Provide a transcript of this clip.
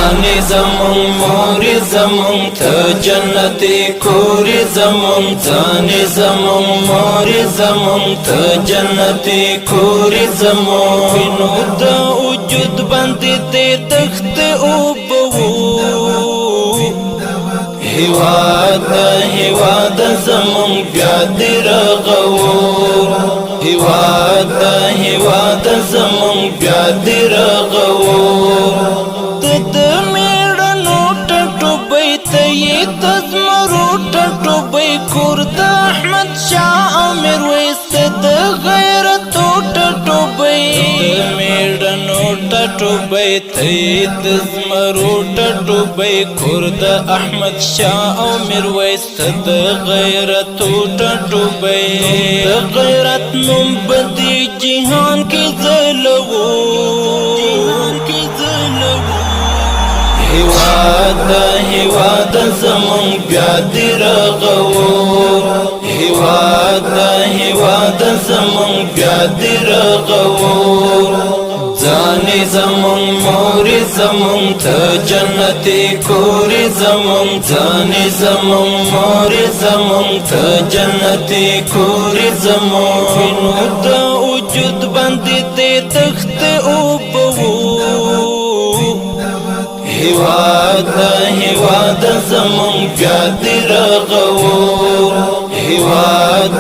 زانی زمون موری زمون ته جنتی کوری زمون زانی زمون موری زمون ته جنتی کوری زمون وینو د وجود باندې دې تخت او بو هواد زمون بیا دې رغور هواد زمون بیا دې رغور د میړنو ټټو بیت یې تزمرو ټټو بې کور د احمد شاه او میرویس د غیرتو ټټو بې میړنو ټټو بیت یې تزمرو ټټو بې کور د احمد شاه او میرویس د غیرتو ټټو بې د غیرت نوم بدی جهان کې ځلوو هواد زمون بیا دې رغور هواد زمون بیا دې رغور زانی زمون موری زمون ته جنتی کوری زمون زانی زمون موری زمون ته جنتی کوری زمون وینو د وجود باندې دې تخت او بو هواد زمون بیا دې رغور هواد